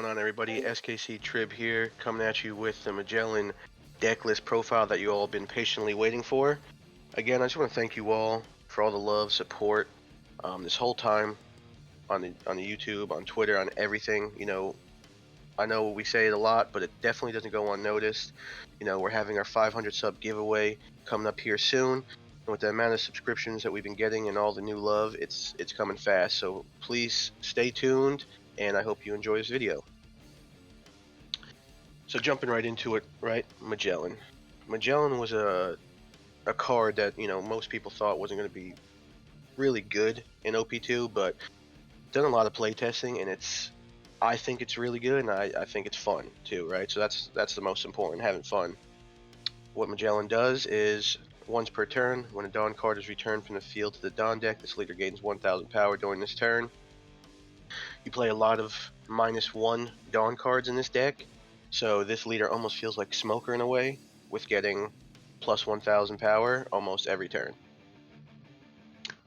on, everybody? SKC Trib here, coming at you with the Magellan deck list profile that you all have been patiently waiting for. Again, I just want to thank you all for all the love, support, this whole time on the YouTube, on Twitter, on everything. I know we say it a lot, but it definitely doesn't go unnoticed. We're having our 500 sub giveaway coming up here soon. And with the amount of subscriptions that we've been getting and all the new love, it's coming fast. So please stay tuned, and I hope you enjoy this video. So jumping right into it, right? Magellan. Magellan was a card that most people thought wasn't going to be really good in OP-02, but done a lot of playtesting, and I think it's really good, and I think it's fun too, right? So that's the most important, having fun. What Magellan does is once per turn, when a Dawn card is returned from the field to the Dawn deck, this leader gains 1,000 power during this turn. You play a lot of -1 Dawn cards in this deck, so this leader almost feels like Smoker in a way, with getting plus 1,000 power almost every turn.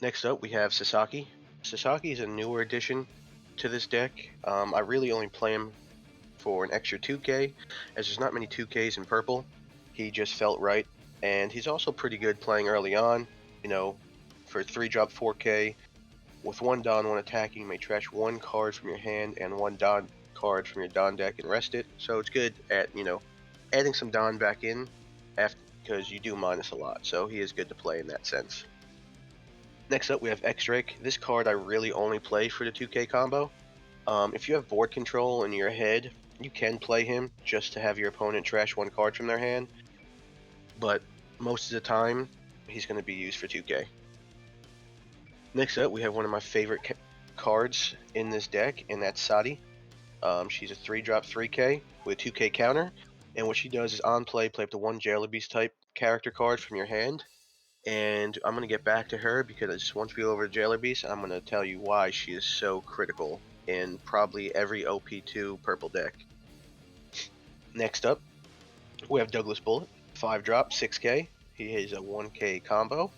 Next up, we have Sasaki. Sasaki is a newer addition to this deck. I really only play him for an extra 2k, as there's not many 2ks in purple. He just felt right, and he's also pretty good playing early on. For 3-drop 4k, with 1 Dawn when attacking, you may trash 1 card from your hand and 1 Dawn card from your Dawn deck and rest it. So it's good at, adding some Dawn back in, because you do minus a lot. So he is good to play in that sense. Next up, we have X-Drake. This card I really only play for the 2k combo. If you have board control in your head, you can play him just to have your opponent trash 1 card from their hand, but most of the time, he's going to be used for 2k. Next up, we have one of my favorite cards in this deck, and that's Sadi. She's a 3-drop 3k with a 2k counter, and what she does is on play up to 1 Jailer Beast type character card from your hand. And I'm going to get back to her, because once we go over to Jailer Beast, I'm going to tell you why she is so critical in probably every OP-02 purple deck. Next up, we have Douglas Bullet, 5-drop, 6k. He is a 1k combo.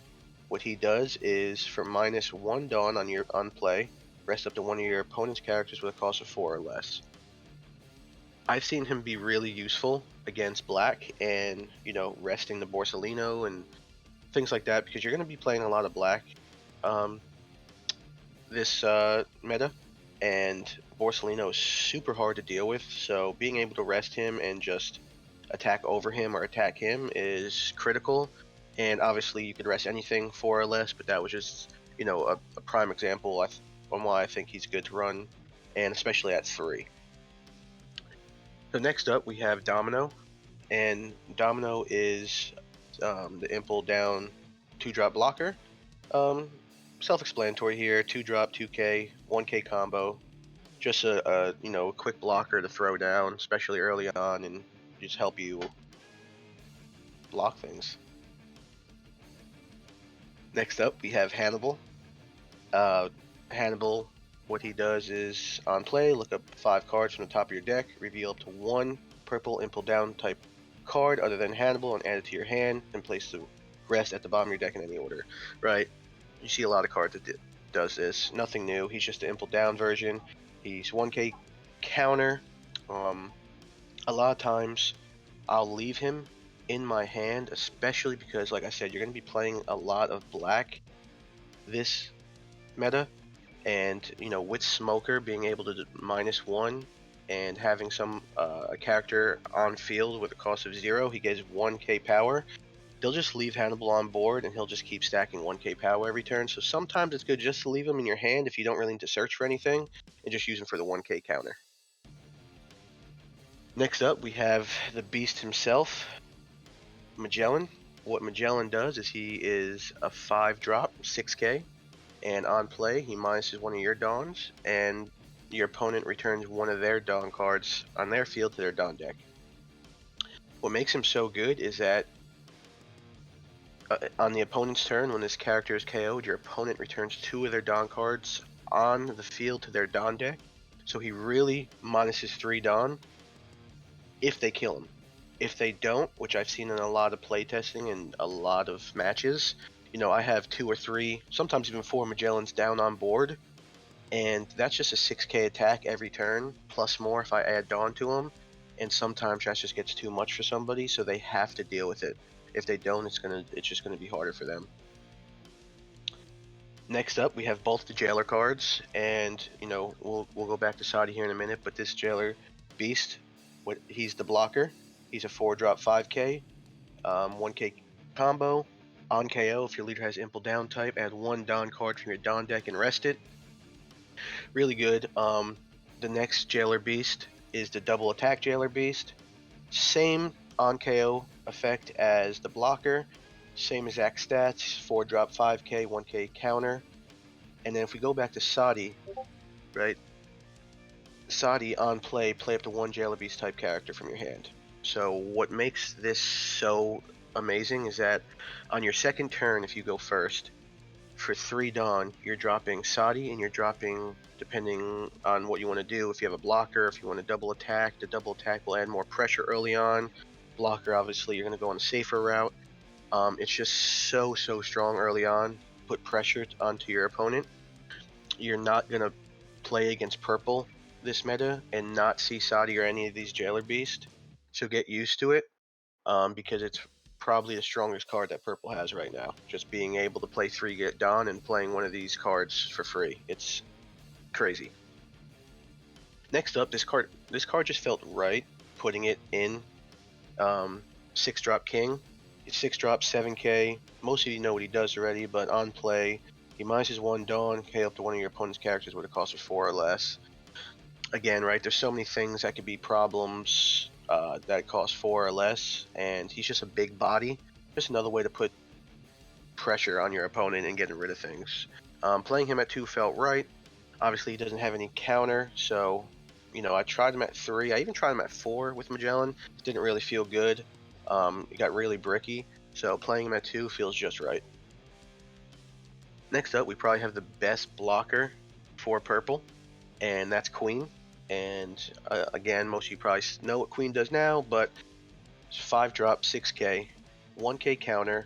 What he does is for -1 Dawn on play, rest up to 1 of your opponent's characters with a cost of 4 or less. I've seen him be really useful against black and, resting the Borsalino and things like that, because you're going to be playing a lot of black this meta, and Borsalino is super hard to deal with, so being able to rest him and just attack over him or attack him is critical. And obviously you could rest anything 4 or less, but that was just a prime example on why I think he's good to run, and especially at 3. So next up we have Domino, and Domino is the Impel down 2-drop blocker. Self-explanatory here: 2-drop, 2k, 1k combo. Just a quick blocker to throw down, especially early on, and just help you block things. Next up, we have Hannibal. Hannibal, what he does is on play, look up 5 cards from the top of your deck, reveal up to 1 purple Impel down type card other than Hannibal, and add it to your hand, and place the rest at the bottom of your deck in any order. Right? You see a lot of cards that does this. Nothing new. He's just the Impel down version. He's 1k counter. A lot of times I'll leave him in my hand, especially because, like I said, you're going to be playing a lot of black this meta, and with Smoker being able to -1 and having some a character on field with a cost of 0, he gets 1k power. They'll just leave Hannibal on board, and he'll just keep stacking 1k power every turn. So sometimes it's good just to leave him in your hand if you don't really need to search for anything, and just use him for the 1k counter. Next up, we have the Beast himself, Magellan. What Magellan does is he is a 5-drop, 6k, and on play, he minuses 1 of your Dawns, and your opponent returns 1 of their Dawn cards on their field to their Dawn deck. What makes him so good is that on the opponent's turn, when this character is KO'd, your opponent returns 2 of their Dawn cards on the field to their Dawn deck. So he really minuses 3 Dawn if they kill him. If they don't, which I've seen in a lot of playtesting and a lot of matches, I have 2 or 3, sometimes even 4 Magellans down on board. and that's just a 6k attack every turn, plus more if I add Dawn to them, and sometimes that just gets too much for somebody, so they have to deal with it. If they don't, it's just gonna be harder for them. Next up, we have both the Jailer cards, and we'll go back to Sadi here in a minute. But this Jailer Beast, he's the blocker. He's a 4-drop 5k, 1k combo. On KO, if your leader has Impel Down type, add 1 Dawn card from your Dawn deck and rest it. Really good. The next Jailer Beast is the double attack Jailer Beast. Same on KO effect as the blocker. Same exact stats, 4-drop 5k, 1k counter. And then if we go back to Sadi, right? Sadi on play up to 1 Jailer Beast type character from your hand. So what makes this so amazing is that on your second turn, if you go first, for 3 Dawn, you're dropping Sadi, and you're dropping, depending on what you want to do, if you have a blocker, if you want to double attack, the double attack will add more pressure early on. Blocker, obviously, you're going to go on a safer route. It's just so strong early on. Put pressure onto your opponent. You're not going to play against purple this meta and not see Sadi or any of these Jailer Beast. So get used to it, because it's probably the strongest card that purple has right now. Just being able to play 3 get Dawn and playing one of these cards for free. It's crazy. Next up, this card just felt right, putting it in 6-drop King. It's 6-drop 7k. Most of you know what he does already, but on play, he minuses 1 Dawn, K up to one of your opponent's characters with a cost of 4 or less. Again, right, there's so many things that could be problems that cost 4 or less, and he's just a big body. Just another way to put pressure on your opponent and getting rid of things. Playing him at 2 felt right. Obviously, he doesn't have any counter, so I tried him at 3. I even tried him at 4 with Magellan. It didn't really feel good. It got really bricky, so playing him at 2 feels just right. Next up, we probably have the best blocker for purple, and that's Queen. And again, most of you probably know what Queen does now, but it's 5-drop 6k, 1k counter.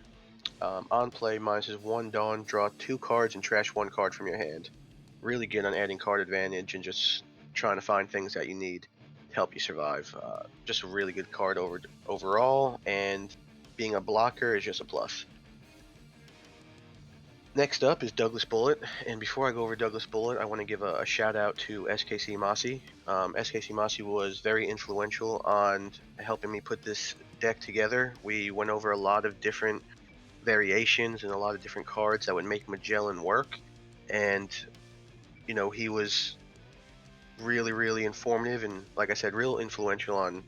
On play, minuses 1 Dawn, draw 2 cards, and trash 1 card from your hand. Really good on adding card advantage and just trying to find things that you need to help you survive. Just a really good card overall, and being a blocker is just a plus. Next up is Douglas Bullet, and before I go over Douglas Bullet, I want to give a shout out to SKC Masi. SKC Masi was very influential on helping me put this deck together. We went over a lot of different variations and a lot of different cards that would make Magellan work, and he was really informative and, like I said, real influential on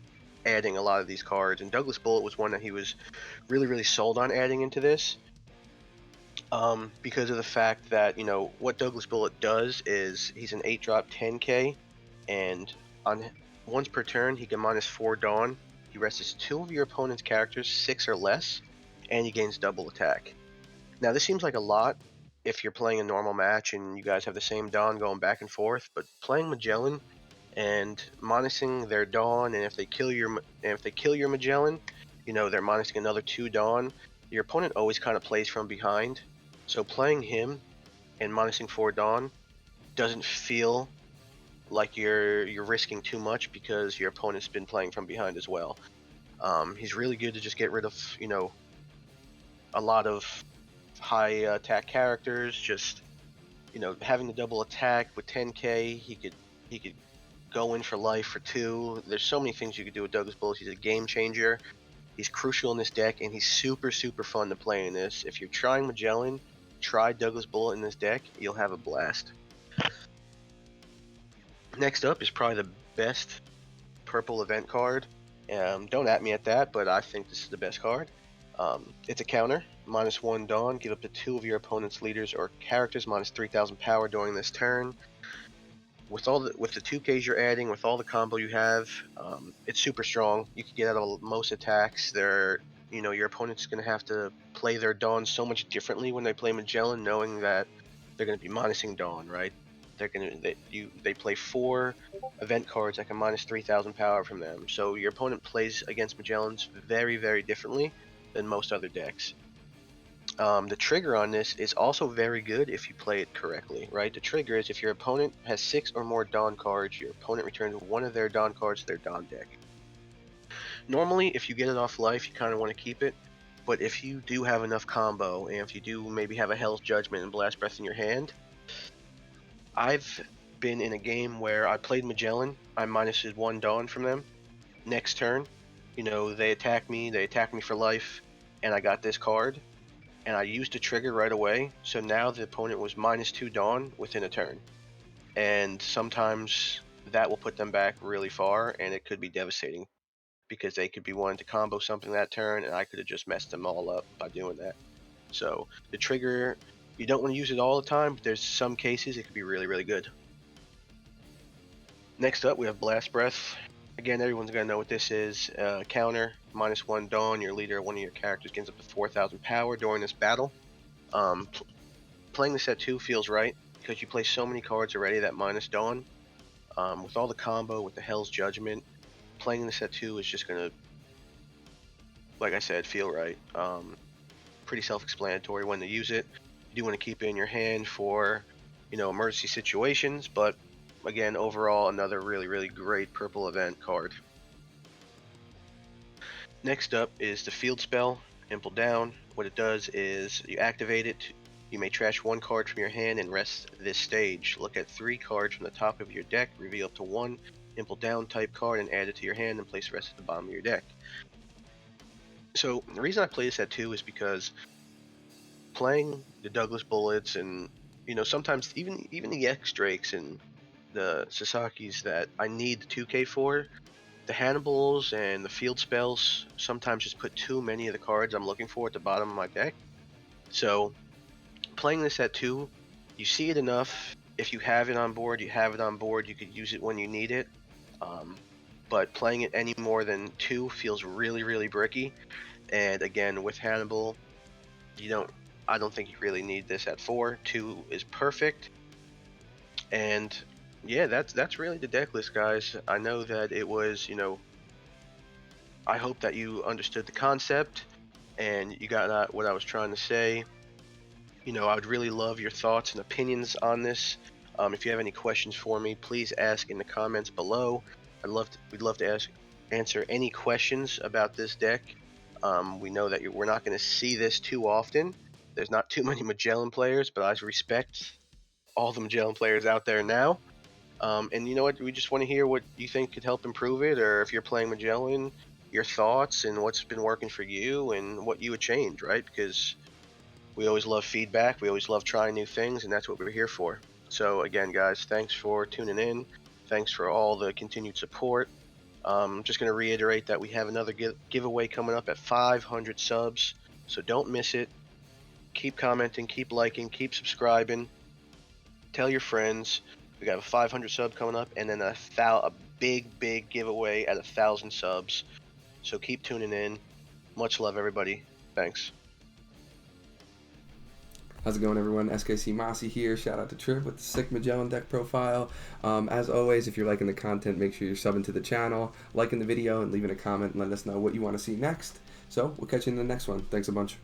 adding a lot of these cards. And Douglas Bullet was one that he was really sold on adding into this, because of the fact that what Douglas Bullet does is he's an 8-drop 10k, and on once per turn he can minus 4 Dawn. He rests 2 of your opponent's characters 6 or less, and he gains double attack. Now this seems like a lot if you're playing a normal match and you guys have the same Dawn going back and forth, but playing Magellan and minusing their Dawn, and if they kill your Magellan, they're minusing another 2 Dawn. Your opponent always kind of plays from behind, so playing him and minusing 4 Dawn doesn't feel like you're risking too much, because your opponent's been playing from behind as well. He's really good to just get rid of a lot of high attack characters. Just having the double attack with 10k, he could go in for life for 2. There's so many things you could do with Douglas Bullet. He's a game changer. He's crucial in this deck, and he's super fun to play in this. If you're trying Magellan, try Douglas Bullet in this deck. You'll have a blast. Next up is probably the best purple event card. Don't at me at that, but I think this is the best card. It's a counter, minus 1 Dawn, give up to 2 of your opponent's leaders or characters minus 3,000 power during this turn. With the 2Ks you're adding, with all the combo you have, it's super strong. You can get out of most attacks. Your opponent's going to have to play their Dawn so much differently when they play Magellan, knowing that they're going to be minusing Dawn, right? They play 4 event cards that can minus 3,000 power from them. So your opponent plays against Magellans very differently than most other decks. The trigger on this is also very good if you play it correctly, right? The trigger is if your opponent has 6 or more Dawn cards, your opponent returns one of their Dawn cards to their Dawn deck. Normally, if you get it off life, you kind of want to keep it, but if you do have enough combo, and if you do maybe have a Hell's Judgment and Blast Breath in your hand, I've been in a game where I played Magellan, I minused 1 Dawn from them. Next turn, they attack me for life, and I got this card, and I used a trigger right away, so now the opponent was -2 Dawn within a turn. And sometimes that will put them back really far, and it could be devastating, because they could be wanting to combo something that turn, and I could have just messed them all up by doing that. So the trigger, you don't want to use it all the time, but there's some cases it could be really, really good. Next up, we have Blast Breath. Again, everyone's going to know what this is. Counter, -1 Dawn, your leader, one of your characters gains up to 4,000 power during this battle. Playing this at 2 feels right, because you play so many cards already that minus Dawn. With all the combo, with the Hell's Judgment, playing this at 2 is just going to, like I said, feel right. Pretty self-explanatory when to use it. You do want to keep it in your hand for, emergency situations, but again, overall, another really, really great purple event card. Next up is the field spell, Impel Down. What it does is you activate it. You may trash 1 card from your hand and rest this stage. Look at 3 cards from the top of your deck, reveal up to 1 Impel Down type card and add it to your hand and place the rest at the bottom of your deck. So the reason I play this at 2 is because playing the Douglas Bullets and sometimes even the X-Drakes and the Sasaki's that I need the 2K for, the Hannibals and the field spells sometimes just put too many of the cards I'm looking for at the bottom of my deck. So playing this at 2, you see it enough. If you have it on board, you have it on board. You could use it when you need it. But playing it any more than 2 feels really, really bricky. And again, with Hannibal, I don't think you really need this at 4. 2 is perfect. And yeah, that's really the deck list, guys. I know that it was, I hope that you understood the concept and you got what I was trying to say. I would really love your thoughts and opinions on this. If you have any questions for me, please ask in the comments below. We'd love to answer any questions about this deck. We know that we're not going to see this too often. There's not too many Magellan players, but I respect all the Magellan players out there now. And you know what? We just want to hear what you think could help improve it, or if you're playing Magellan, your thoughts and what's been working for you and what you would change, right? Because we always love feedback. We always love trying new things, and that's what we're here for. So again, guys, thanks for tuning in. Thanks for all the continued support. I'm just going to reiterate that we have another giveaway coming up at 500 subs, so don't miss it. Keep commenting, keep liking, keep subscribing. Tell your friends. We got a 500 sub coming up, and then a big giveaway at 1,000 subs. So keep tuning in. Much love, everybody. Thanks. How's it going, everyone? SKC Mossy here. Shout out to Trib with the sick Magellan deck profile. As always, if you're liking the content, make sure you're subbing to the channel, liking the video, and leaving a comment and letting us know what you want to see next. So we'll catch you in the next one. Thanks a bunch.